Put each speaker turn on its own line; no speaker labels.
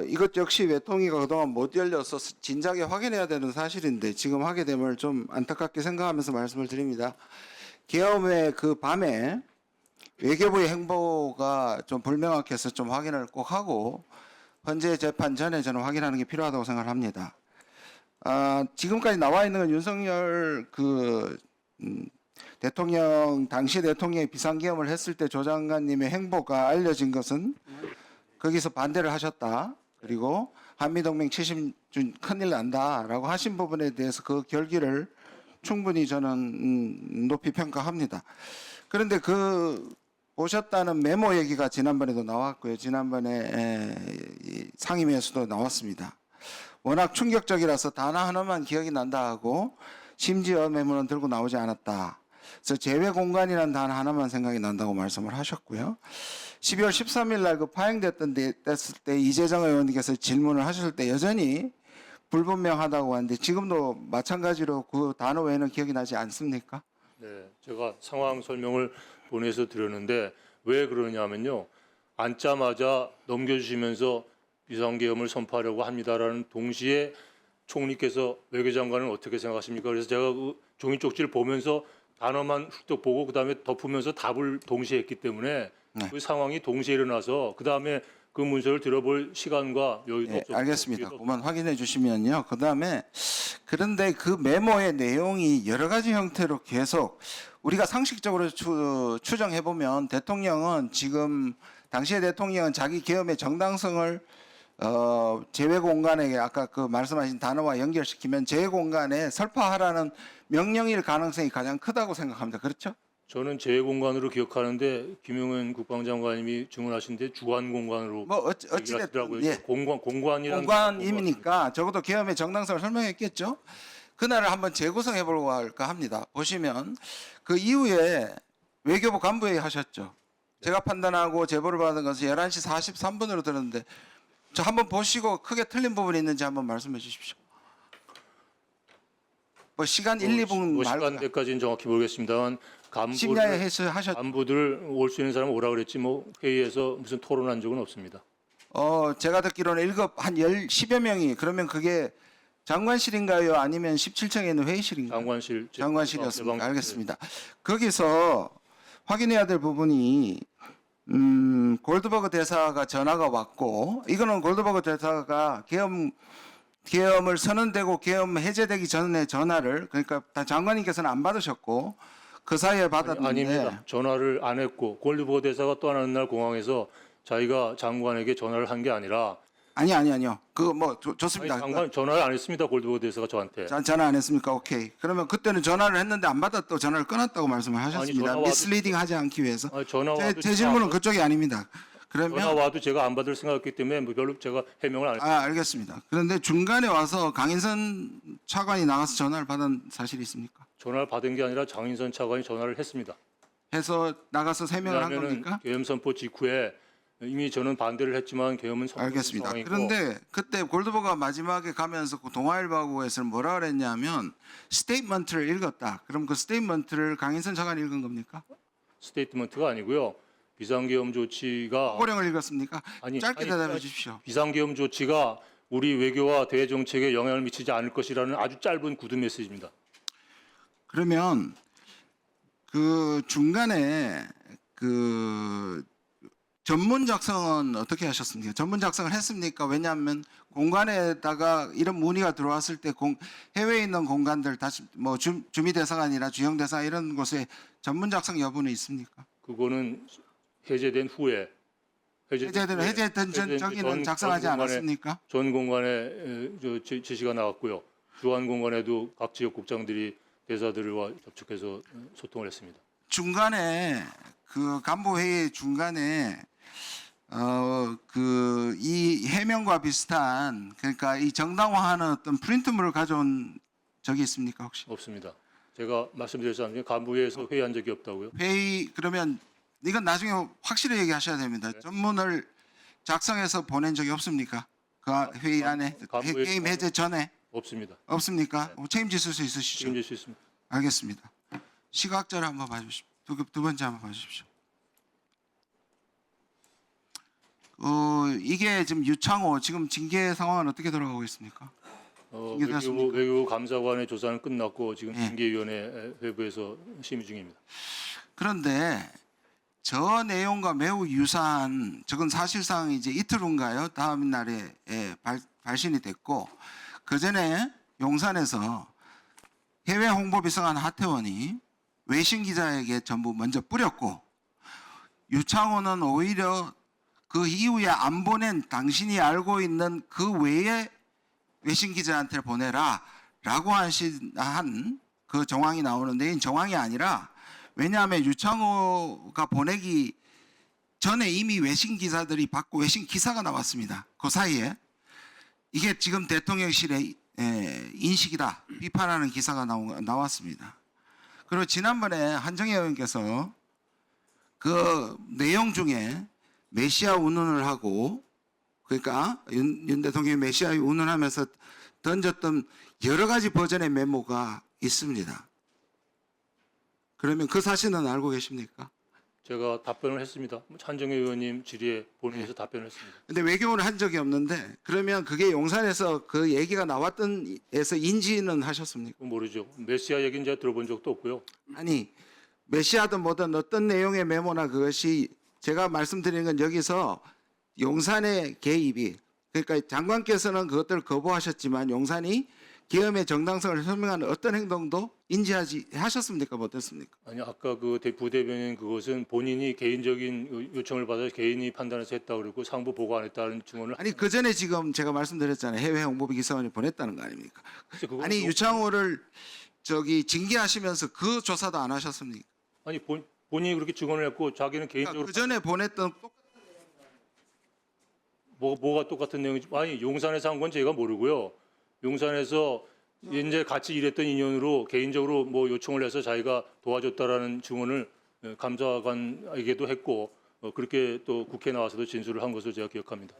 이것 역시 외통위가 그동안 못 열려서 진작에 확인해야 되는 사실인데 지금 하게 됨을 좀 안타깝게 생각하면서 말씀을 드립니다. 계엄의 그 밤에 외교부의 행보가 좀 불명확해서 좀 확인을 꼭 하고 헌재 재판 전에 저는 확인하는 게 필요하다고 생각을 합니다. 지금까지 나와 있는 건 윤석열 대통령 당시 대통령이 비상계엄을 했을 때 조 장관님의 행보가 알려진 것은 거기서 반대를 하셨다. 그리고 한미동맹 70주 큰일 난다라고 하신 부분에 대해서 그 결기를 충분히 저는 높이 평가합니다. 그런데 그 보셨다는 메모 얘기가 지난번에도 나왔고요. 지난번에 상임위에서도 나왔습니다. 워낙 충격적이라서 단어 하나만 기억이 난다 하고 심지어 메모는 들고 나오지 않았다. 그래서 제외 공간이라는 단어 하나만 생각이 난다고 말씀을 하셨고요. 12월 13일 날 그 파행됐던 됐을 때 이재정 의원님께서 질문을 하실 때 여전히 불분명하다고 하는데 지금도 마찬가지로 그 단어 외에는 기억이 나지 않습니까?
네, 제가 상황 설명을 보내서 드렸는데 왜 그러냐면요. 앉자마자 넘겨주시면서 비상계엄을 선포하려고 합니다라는 동시에 총리께서 외교장관은 어떻게 생각하십니까? 그래서 제가 그 종이 쪽지를 보면서 단어만 훌쩍 보고 그다음에 덮으면서 답을 동시에 했기 때문에
네.
그 상황이 동시에 일어나서 그다음에 그 문서를 들어볼 시간과 여유도
네,
없었고
알겠습니다. 그만 확인해 주시면요. 그다음에 그런데 그 메모의 내용이 여러 가지 형태로 계속 우리가 상식적으로 추정해 보면 대통령은 지금 당시의 대통령은 자기 계엄의 정당성을 제외 공간에 아까 그 말씀하신 단어와 연결시키면 제외 공간에 설파하라는 명령일 가능성이 가장 크다고 생각합니다. 그렇죠?
저는 제외 공간으로 기억하는데 김용현 국방장관님이 증언하신데 주관 공간으로
뭐 어찌됐든
얘기하시더라고요.
예.
공관이라는
공관임이니까 적어도 계엄의 정당성을 설명했겠죠. 그날을 한번 재구성해 보려고 할까 합니다. 보시면 그 이후에 외교부 간부회의 하셨죠. 제가 판단하고 제보를 받은 것은 11시 43분으로 들었는데 저 한번 보시고 크게 틀린 부분이 있는지 한번 말씀해 주십시오. 뭐 시간 1, 2분
뭐
말고
시간대까지는 정확히 모르겠습니다만
심야에 해서 하셨.
간부들 올 수 있는 사람 오라 그랬지 뭐 회의에서 무슨 토론한 적은 없습니다.
제가 듣기로는 1급 한 10여 명이 그러면 그게 장관실인가요? 아니면 17층에 있는 회의실인가요?
장관실
장관실이었습니다. 알겠습니다. 거기서 확인해야 될 부분이 골드버그 대사가 전화가 왔고 이거는 골드버그 대사가 계엄을 선언되고 계엄 해제되기 전에 전화를 그러니까 다 장관님께서는 안 받으셨고 그 사이에 받았는데
아닙니다. 전화를 안 했고 골드버거 대사가 떠나는 날 공항에서 자기가 장관에게 전화를 한 게 아니라
아니요. 그 뭐
아니,
좋습니다.
장관 전화를 안 했습니다. 골드버거 대사가 저한테.
전화 안 했습니까? 오케이. 그러면 그때는 전화를 했는데 안 받았다고 전화를 끊었다고 말씀을 하셨습니다.
전화 와도-
미스리딩 하지 않기 위해서.
전화 와도
제 질문은 그쪽이 아닙니다.
전화
그러면
와도 제가 안 받을 생각이었기 때문에 뭐 별로 제가 해명을 안 했습니다.
알겠습니다. 그런데 중간에 와서 강인선 차관이 나가서 전화를 받은 사실이 있습니까?
전화를 받은 게 아니라 장인선 차관이 전화를 했습니다.
해서 나가서 세명을 한
왜냐하면은
겁니까?
계엄 선포 직후에 이미 저는 반대를 했지만 계엄은 선포된
알겠습니다.
상황이고
그런데 그때 골드버가 마지막에 가면서 그 동아일보에서 뭐라 그랬냐면 스테이트먼트를 읽었다. 그럼 그 스테이트먼트를 강인선 차관이 읽은 겁니까?
스테이트먼트가 아니고요. 비상계엄 조치가
호령을 읽었습니까?
아니,
짧게
아니,
대답해
아니,
주십시오.
비상계엄 조치가 우리 외교와 대외 정책에 영향을 미치지 않을 것이라는 아주 짧은 구두 메시지입니다.
그러면 그 중간에 그 전문 작성은 어떻게 하셨습니까? 전문 작성을 했습니까? 왜냐하면 공간에다가 이런 문의가 들어왔을 때 해외에 있는 공간들 다시 뭐 주미 대사관이나 주영 대사 이런 곳에 전문 작성 여부는 있습니까?
그거는 해제된 후에
해제된 전적인은 작성하지 않았습니까?
전 공간에 지시가 나왔고요. 주한 공간에도 각 지역 국장들이 대사들과 접촉해서 소통을 했습니다.
중간에 그 간부 회의 중간에 이 해명과 비슷한 그러니까 이 정당화하는 어떤 프린트물을 가져온 적이 있습니까 혹시?
없습니다. 제가 말씀드렸잖아요. 간부회에서 회의한 적이 없다고요.
회의 그러면 이건 나중에 확실히 얘기하셔야 됩니다.
네.
전문을 작성해서 보낸 적이 없습니까? 그 회의 안에
간부회에서
게임 해제 전에
없습니다.
없습니까? 책임지실 수 있으시죠?
책임질 수 있습니다.
알겠습니다. 시각자를 한번 봐주십시오. 두 번째 한번 봐주십시오. 이게 지금 유창호 지금 징계 상황은 어떻게 돌아가고 있습니까? 징계되었습니까?
외교부 감사관의 조사는 끝났고 지금
예.
징계위원회 회부에서 심의 중입니다.
그런데 저 내용과 매우 유사한 저건 사실상 이제 이틀 후인가요? 다음 날에 발신이 됐고 그 전에 용산에서 해외 홍보비서관 하태원이 외신 기자에게 전부 먼저 뿌렸고 유창호는 오히려 그 이후에 안 보낸 당신이 알고 있는 그 외에 외신 기자한테 보내라라고 한 그 정황이 나오는데 이 정황이 아니라 왜냐하면 유창호가 보내기 전에 이미 외신 기자들이 받고 외신 기사가 나왔습니다. 그 사이에 이게 지금 대통령실의 인식이다 비판하는 기사가 나왔습니다. 그리고 지난번에 한정혜 의원께서 그 내용 중에 메시아 운운을 하고 그러니까 윤 대통령이 메시아 운운하면서 던졌던 여러 가지 버전의 메모가 있습니다. 그러면 그 사실은 알고 계십니까?
제가 답변을 했습니다. 한정혜 의원님 질의에 본회의에서 답변을 했습니다.
근데 외교를 한 적이 없는데 그러면 그게 용산에서 그 얘기가 나왔던 에서 인지는 하셨습니까?
모르죠. 메시아 얘기는 제가 들어본 적도 없고요.
아니 메시아든 뭐든 어떤 내용의 메모나 그것이 제가 말씀드리는 건 여기서 용산의 개입이 그러니까 장관께서는 그것들을 거부하셨지만 용산이 계엄의 정당성을 설명하는 어떤 행동도 하셨습니까? 어떻습니까?
아니 아까 그 부대변인 그것은 본인이 개인적인 요청을 받아 개인이 판단해서 했다고 그러고 상부 보고 안 했다는 증언을
아니 그 전에 지금 제가 말씀드렸잖아요. 해외 홍보비 기사원이 보냈다는 거 아닙니까?
글쎄, 그건
아니
또-
유창호를 징계하시면서 그 조사도 안 하셨습니까?
아니 본인이 그렇게 증언을 했고 자기는 개인적으로
그 전에 보냈던
뭐가 똑같은 내용이지? 아니 용산에서 한 건 제가 모르고요. 용산에서 이제 같이 일했던 인연으로 개인적으로 뭐 요청을 해서 자기가 도와줬다라는 증언을 감사관에게도 했고 그렇게 또 국회에 나와서도 진술을 한 것으로 제가 기억합니다.